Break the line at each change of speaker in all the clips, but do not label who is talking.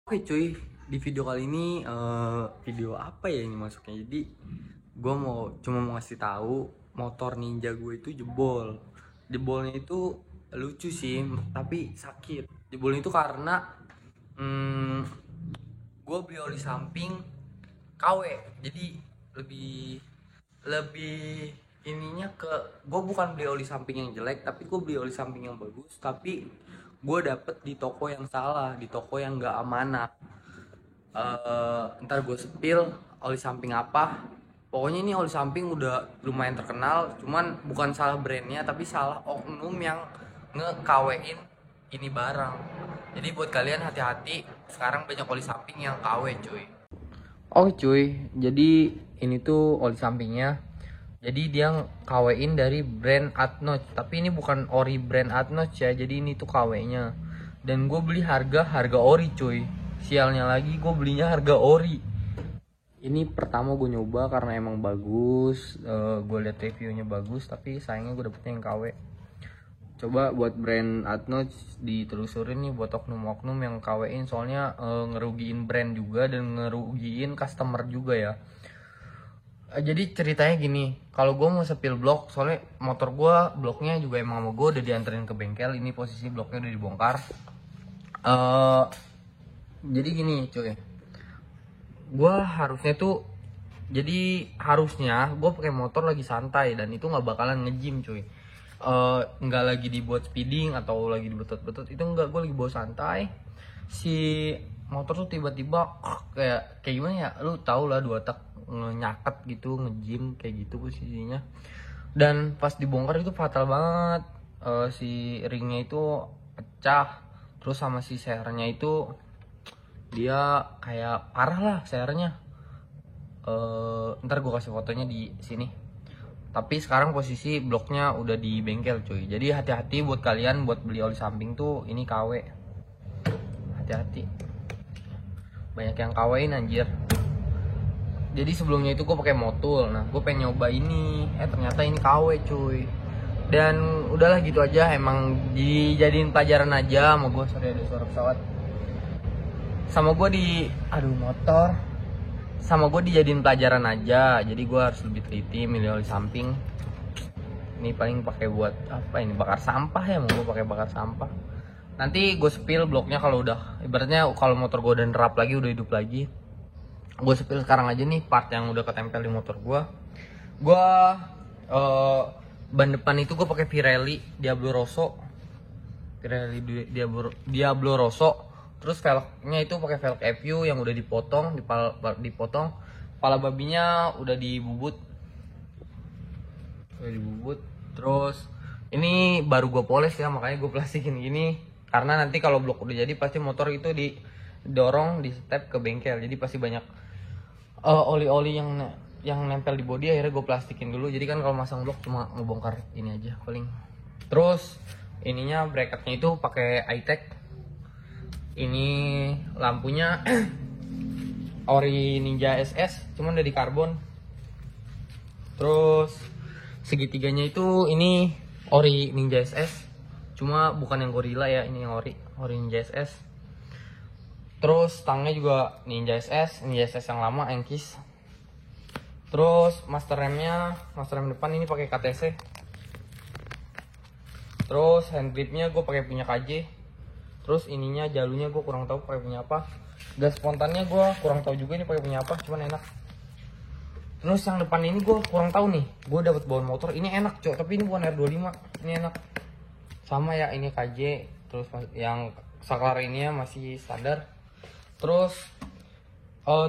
Oke cuy, di video kali ini video apa ya ini masuknya? Jadi gue cuma mau ngasih tahu motor ninja gue itu jebol. Jebolnya itu lucu sih, tapi sakit. Jebolnya itu karena hmm, gue beli oli samping KW. Jadi lebih lebih ininya ke gue bukan beli oli samping yang jelek, tapi gue beli oli samping yang bagus. Tapi gue dapet di toko yang salah, di toko yang nggak amanah. Ntar gue sepil oli samping apa. Pokoknya ini oli samping udah lumayan terkenal, cuman bukan salah brandnya tapi salah oknum yang nge-KW-in ini barang. Jadi buat kalian hati-hati, sekarang banyak oli samping yang KW cuy. Oh cuy, jadi ini tuh oli sampingnya. Jadi dia KW-in dari brand Atnotch, tapi ini bukan ori brand Atnotch ya. Jadi ini tuh KW-nya. Dan gue beli harga ori cuy. Sialnya lagi gue belinya harga ori. Ini pertama gue nyoba karena emang bagus. Gue liat reviewnya bagus, tapi sayangnya gue dapetnya yang KW. Coba buat brand Atnotch ditelusurin nih buat oknum-oknum yang KW-in, soalnya ngerugiin brand juga dan ngerugiin customer juga ya. Jadi ceritanya gini, kalau gue mau sepil blok, soalnya motor gue bloknya juga emang sama gue udah dianterin ke bengkel. Ini posisi bloknya udah dibongkar. Jadi gini cuy, gue harusnya gue pakai motor lagi santai dan itu nggak bakalan nge-gym cuy. Nggak lagi dibuat speeding atau lagi dibetot-betot, itu nggak, gue lagi bawa santai. Si motor tuh tiba-tiba kayak gimana ya, lu tau lah, dua tak nyaket gitu, nge-gym kayak gitu posisinya. Dan pas dibongkar itu fatal banget. Si ringnya itu pecah, terus sama si sernya itu dia kayak parah lah sernya. Ntar gue kasih fotonya di sini. Tapi sekarang posisi bloknya udah di bengkel cuy. Jadi hati-hati buat kalian buat beli oli samping tuh, ini KW. Hati-hati. Banyak yang KW-in anjir. Jadi sebelumnya itu gue pakai motul. Nah, gue pengen nyoba ini. Ternyata ini KW cuy. Dan udahlah gitu aja, emang dijadiin pelajaran aja sama gue. Sorry ada suara pesawat. Sama gue motor. Sama gue dijadiin pelajaran aja. Jadi gue harus lebih teliti milih oli samping. Ini paling pakai buat apa ini, bakar sampah ya, mau gue pakai bakar sampah. Nanti gue spill bloknya kalau udah, ibaratnya kalau motor gue udah nerap lagi, udah hidup lagi. Gue spill sekarang aja nih part yang udah ketempel di motor gue. Ban depan itu gue pakai Pirelli Diablo Rosso. Diablo Rosso. Terus velgnya itu pakai velg FU yang udah dipotong, dipotong. Kepala babinya udah dibubut. Terus ini baru gue poles ya, makanya gue plastikin gini. Karena nanti kalau blok udah jadi pasti motor itu didorong, di step ke bengkel. Jadi pasti banyak oli-oli yang nempel di bodi. Akhirnya gue plastikin dulu. Jadi kan kalau masang blok cuma ngebongkar ini aja paling. Terus ininya bracketnya itu pakai iTech. Ini lampunya ori Ninja SS, cuman dari karbon. Terus segitiganya itu ini ori Ninja SS, cuma bukan yang Gorilla ya, ini yang ori Ninja SS. Terus stangnya juga Ninja SS yang lama, Enkis. Terus master rem depan ini pakai KTC. Terus hand gripnya gue pakai punya KJ. Terus ininya jalurnya gue kurang tahu pakai punya apa. Gas spontannya gue kurang tahu juga ini pakai punya apa, cuman enak. Terus yang depan ini gue kurang tahu nih, gue dapat bawaan motor ini enak cok, tapi ini bukan R25, ini enak. Sama ya, ini KJ. Terus yang saklar ininya masih standar. Terus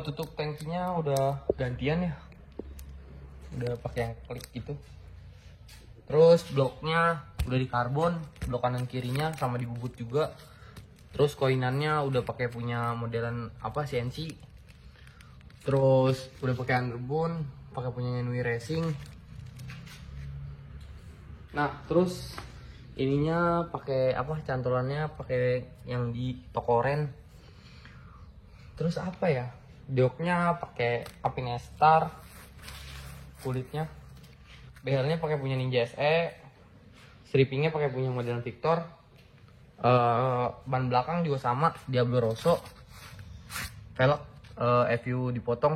tutup tangkinya udah gantian ya, udah pakai yang klik gitu. Terus bloknya udah di karbon, blok kanan kirinya sama dibubut juga. Terus koinannya udah pakai punya modelan apa, CNC. Terus udah pakai underbone, pakai punya Nui Racing. Nah, terus ininya pakai apa, cantolannya pakai yang di toko Ren. Terus apa ya, dioknya pakai Apinestar, kulitnya. Behelnya pakai punya Ninja SE. Strippingnya pakai punya modelan Victor. Ban belakang juga sama Diablo Rosso. velg FU dipotong,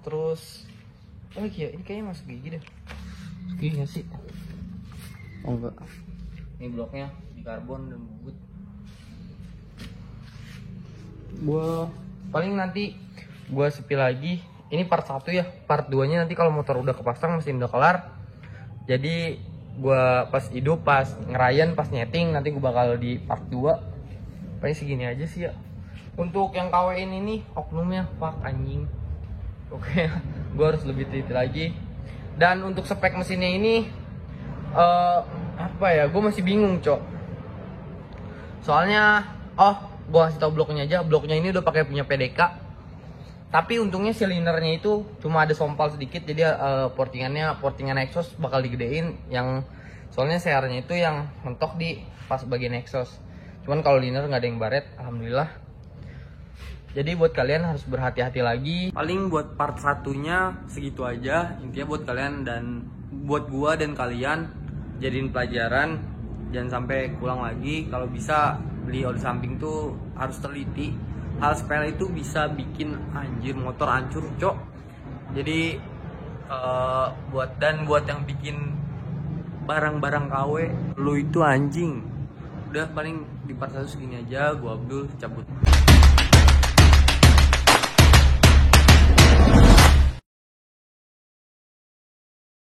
terus oh iya ini kayaknya masuk gigi deh, gigi nggak sih? Oh enggak, ini bloknya di karbon dan bubut. Gua paling nanti gua sepi lagi, ini part 1 ya, part 2 nya nanti kalau motor udah kepasang, mesin udah kelar, jadi gua pas hidup, pas ngerayan, pas nyeting, nanti gua bakal di part 2. Paling segini aja sih ya. Untuk yang KW ini oknumnya fuck anjing. Oke, gua harus lebih teliti lagi. Dan untuk spek mesinnya ini apa ya, gue masih bingung cok. Soalnya gue kasih tau bloknya aja. Bloknya ini udah pakai punya PDK, tapi untungnya silindernya itu cuma ada sompal sedikit, jadi portingan exhaust bakal digedein. Yang soalnya CR-nya itu yang mentok di pas bagian exhaust, cuman kalau liner nggak ada yang baret, alhamdulillah. Jadi buat kalian harus berhati-hati lagi. Paling buat part 1-nya segitu aja. Intinya buat kalian dan buat gua dan kalian jadiin pelajaran, jangan sampai pulang lagi. Kalau bisa beli oli samping tuh harus teliti. Hal sepele itu bisa bikin anjir motor hancur, cok. Jadi buat yang bikin barang-barang KW, lu itu anjing. Udah paling di part 1 segini aja. Gua Abdul cabut.